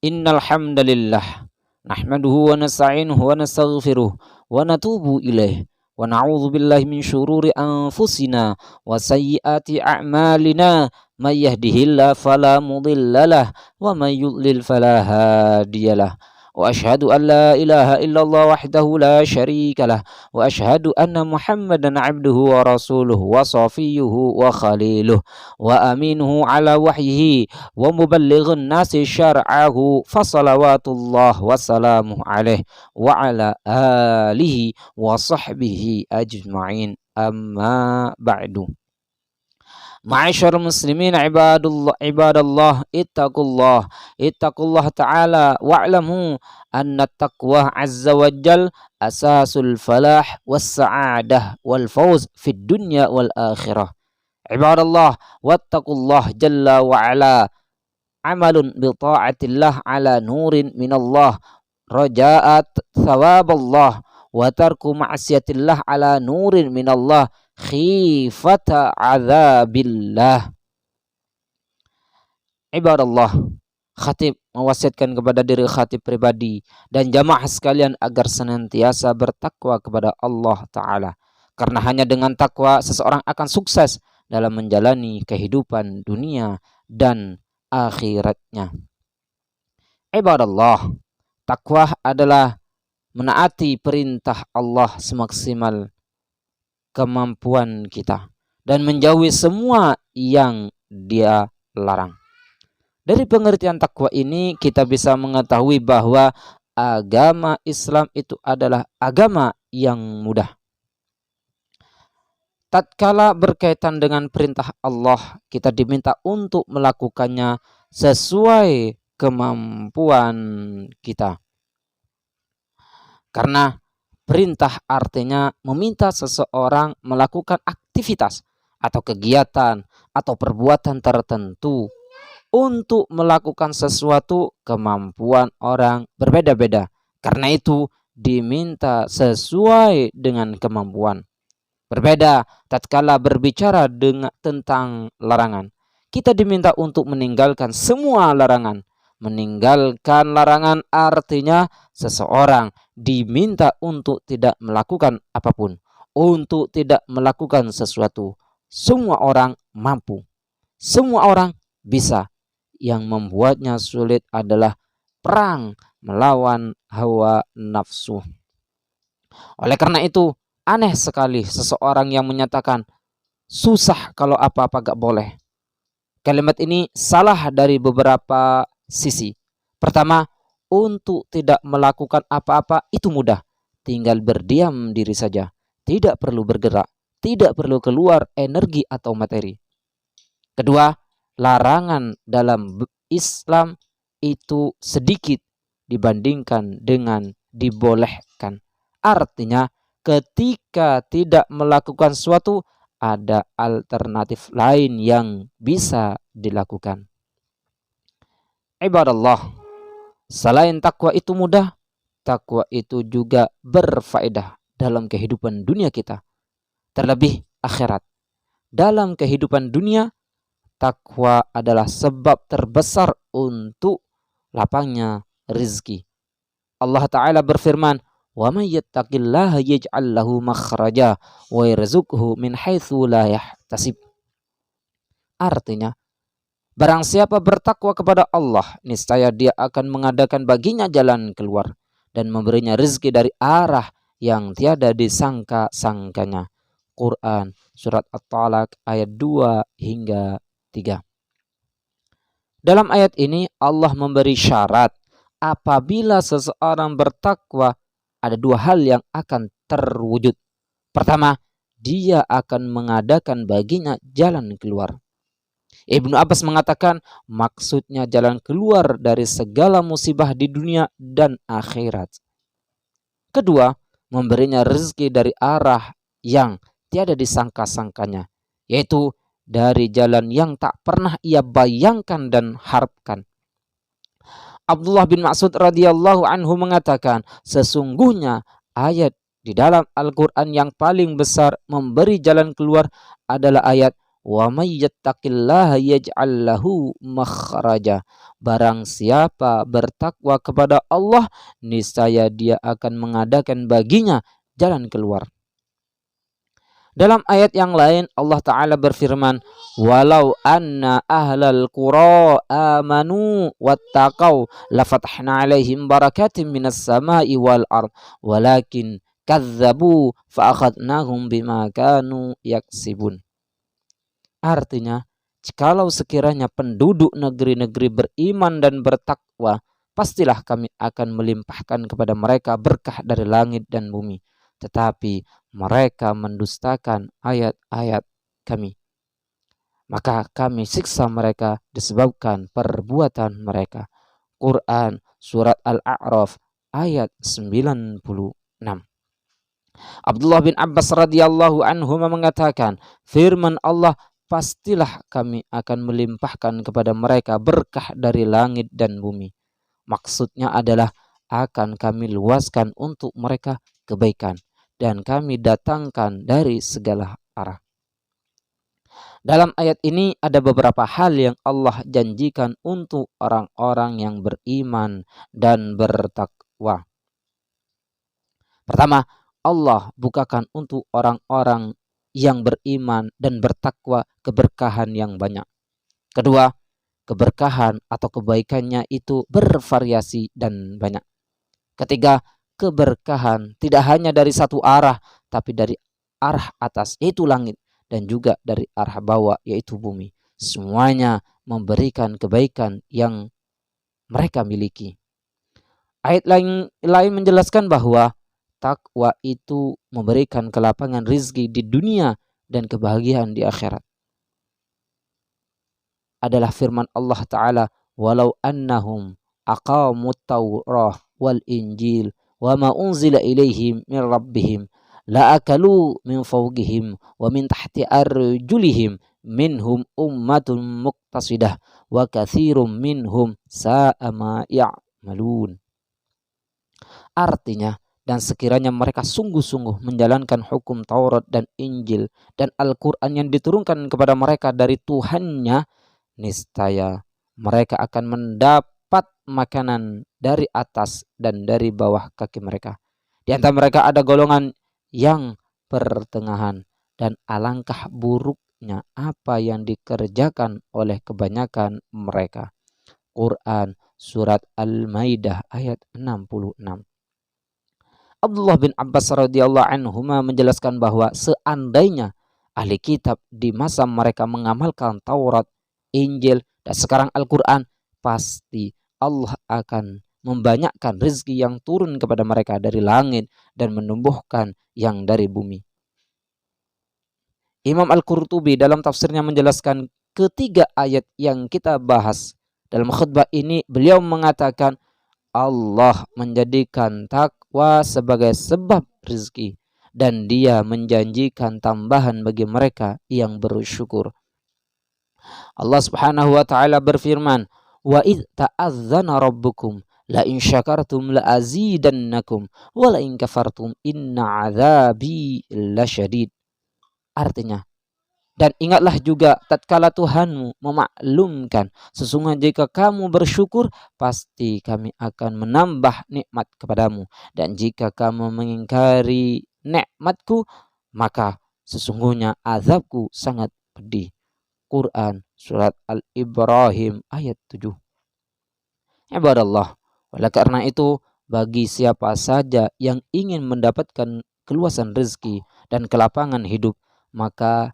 Innal hamdalillah nahmaduhu wa nasta'inuhu wa nastaghfiruh wa natubu ilaih wa na'udzu billahi min syururi anfusina wa sayyiati a'malina may yahdihillahu fala mudhillalah wa may yudlil fala hadiyalah wa asyhadu an la ilaha illallah wahdahu la syarikalah wa asyhadu anna muhammadan 'abduhu wa rasuluhu wa safiyyuhu wa khaliluh wa aminuhu ala wahyihi wa muballighun nasi syar'ahu fa salawatullah wa salamuhu alaih wa ala alihi wa sahbihi ajma'in amma ba'du. Ma'asyarul muslimin ibadallah ittaqullah ta'ala wa'lamu anna taqwa azza wa jal asasul falah was sa'adah wal fawz fid dunya wal akhirah. Ibadallah wattaqullah jalla wa ala amalun bi ta'atillah ala nurin minallah raja'at thawaballah wa tarku ma'siyatillah ala nurin minallah khifata azabillah. Ibadallah, khatib mewasiatkan kepada diri khatib pribadi dan jamaah sekalian agar senantiasa bertakwa kepada Allah Ta'ala. Karena hanya dengan takwa seseorang akan sukses dalam menjalani kehidupan dunia dan akhiratnya. Ibadallah, takwa adalah menaati perintah Allah semaksimal kemampuan kita dan menjauhi semua yang Dia larang. Dari pengertian takwa ini kita bisa mengetahui bahwa agama Islam itu adalah agama yang mudah. Tatkala berkaitan dengan perintah Allah, kita diminta untuk melakukannya sesuai kemampuan kita. Karena perintah artinya meminta seseorang melakukan aktivitas atau kegiatan atau perbuatan tertentu. Untuk melakukan sesuatu, kemampuan orang berbeda-beda. Karena itu diminta sesuai dengan kemampuan. Berbeda tatkala berbicara tentang larangan. Kita diminta untuk meninggalkan semua larangan. Meninggalkan larangan artinya seseorang diminta untuk tidak melakukan apapun, untuk tidak melakukan sesuatu. Semua orang mampu, semua orang bisa. Yang membuatnya sulit adalah perang melawan hawa nafsu. Oleh karena itu, aneh sekali seseorang yang menyatakan susah kalau apa-apa gak boleh. Kalimat ini salah dari beberapa sisi. Pertama, untuk tidak melakukan apa-apa itu mudah. Tinggal berdiam diri saja. Tidak perlu bergerak. Tidak perlu keluar energi atau materi. Kedua, larangan dalam Islam itu sedikit dibandingkan dengan dibolehkan. Artinya, ketika tidak melakukan sesuatu, ada alternatif lain yang bisa dilakukan. Ibadallah, selain takwa itu mudah, takwa itu juga berfaedah dalam kehidupan dunia kita, terlebih akhirat. Dalam kehidupan dunia, takwa adalah sebab terbesar untuk lapangnya rezeki. Allah Ta'ala berfirman, wa may yattaqillaha yaj'al lahu makhraja wa yarzuqhu min haitsu la yahtasib. Artinya, barang siapa bertakwa kepada Allah, niscaya Dia akan mengadakan baginya jalan keluar dan memberinya rezeki dari arah yang tiada disangka-sangkanya. Quran surat At-Talaq ayat 2 hingga 3. Dalam ayat ini Allah memberi syarat apabila seseorang bertakwa, ada dua hal yang akan terwujud. Pertama, dia akan mengadakan baginya jalan keluar. Ibnu Abbas mengatakan maksudnya jalan keluar dari segala musibah di dunia dan akhirat. Kedua, memberinya rezeki dari arah yang tiada disangka-sangkanya, yaitu dari jalan yang tak pernah ia bayangkan dan harapkan. Abdullah bin Mas'ud radhiyallahu anhu mengatakan, sesungguhnya ayat di dalam Al-Quran yang paling besar memberi jalan keluar adalah ayat wa may yattaqillaha yaj'al lahu makhraja. Barang siapa bertakwa kepada Allah, niscaya dia akan mengadakan baginya jalan keluar. Dalam ayat yang lain Allah Ta'ala berfirman, walau anna ahlal qura amanu wattaqau lafatahna alaihim barakatim minas sama'i wal ard walakin kadzabu fa'akhadnahum bima kanu yaksibun. Artinya, jikalau sekiranya penduduk negeri-negeri beriman dan bertakwa, pastilah kami akan melimpahkan kepada mereka berkah dari langit dan bumi. Tetapi mereka mendustakan ayat-ayat kami, maka kami siksa mereka disebabkan perbuatan mereka. Quran Surat Al-A'raf ayat 96. Abdullah bin Abbas radhiyallahu anhu mengatakan, firman Allah, pastilah kami akan melimpahkan kepada mereka berkah dari langit dan bumi. Maksudnya adalah akan kami luaskan untuk mereka kebaikan dan kami datangkan dari segala arah. Dalam ayat ini ada beberapa hal yang Allah janjikan untuk orang-orang yang beriman dan bertakwa. Pertama, Allah bukakan untuk orang-orang yang beriman dan bertakwa keberkahan yang banyak. Kedua, keberkahan atau kebaikannya itu bervariasi dan banyak. Ketiga, keberkahan tidak hanya dari satu arah, tapi dari arah atas yaitu langit dan juga dari arah bawah yaitu bumi. Semuanya memberikan kebaikan yang mereka miliki. Ayat lain menjelaskan bahwa takwa itu memberikan kelapangan rizki di dunia dan kebahagiaan di akhirat. Adalah firman Allah Ta'ala, walau annahum aqamut tawrah wal injil wa ma unzila ilaihim min rabbihim la akalu min fawqihim wa min tahti arjulihim minhum ummatun muqtasidah wa katsirum minhum sa'a ma ya'malun. Artinya, dan sekiranya mereka sungguh-sungguh menjalankan hukum Taurat dan Injil dan Al-Quran yang diturunkan kepada mereka dari Tuhannya, niscaya mereka akan mendapat makanan dari atas dan dari bawah kaki mereka. Di antara mereka ada golongan yang pertengahan, dan alangkah buruknya apa yang dikerjakan oleh kebanyakan mereka. Quran Surat Al-Maidah ayat 66. Abdullah bin Abbas radhiyallahu anhu menjelaskan bahwa seandainya ahli kitab di masa mereka mengamalkan Taurat, Injil, dan sekarang Al-Quran, pasti Allah akan membanyakkan rezeki yang turun kepada mereka dari langit dan menumbuhkan yang dari bumi. Imam Al-Qurtubi dalam tafsirnya menjelaskan ketiga ayat yang kita bahas dalam khutbah ini. Beliau mengatakan Allah menjadikan takwa sebagai sebab rezeki dan Dia menjanjikan tambahan bagi mereka yang bersyukur. Allah Subhanahu wa taala berfirman, wa id ta'azzana rabbukum la in syakartum la azidannakum wa la in kafartum inna adzabi lasyadid. Artinya, dan ingatlah juga tatkala Tuhanmu memaklumkan, sesungguhnya jika kamu bersyukur pasti kami akan menambah nikmat kepadamu, dan jika kamu mengingkari nikmatku maka sesungguhnya azabku sangat pedih. Quran Surat Al-Ibrahim ayat 7. Ibadallah, oleh karena itu bagi siapa saja yang ingin mendapatkan keluasan rezeki dan kelapangan hidup, maka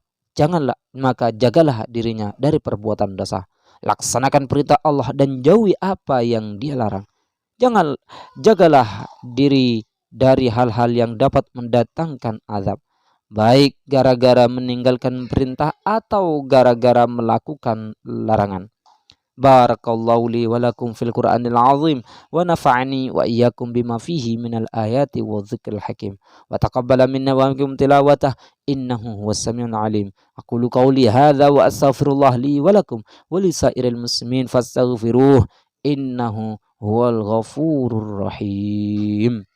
jagalah dirinya dari perbuatan dosa. Laksanakan perintah Allah dan jauhi apa yang Dia larang. Jagalah diri dari hal-hal yang dapat mendatangkan azab, baik gara-gara meninggalkan perintah atau gara-gara melakukan larangan. Barakallahu li wa lakum fil Qur'anil azim wa nafa'ani wa iyyakum bima fihi minal ayati wa dzikril hakim wa taqabbala minna wa minkum tilawatah innahu huwas samiul alim. Aqulu qawli hadza wa astaghfirullah li wa lakum wa li sairil muslimin fastaghfiruh innahu huwal ghafurur rahim.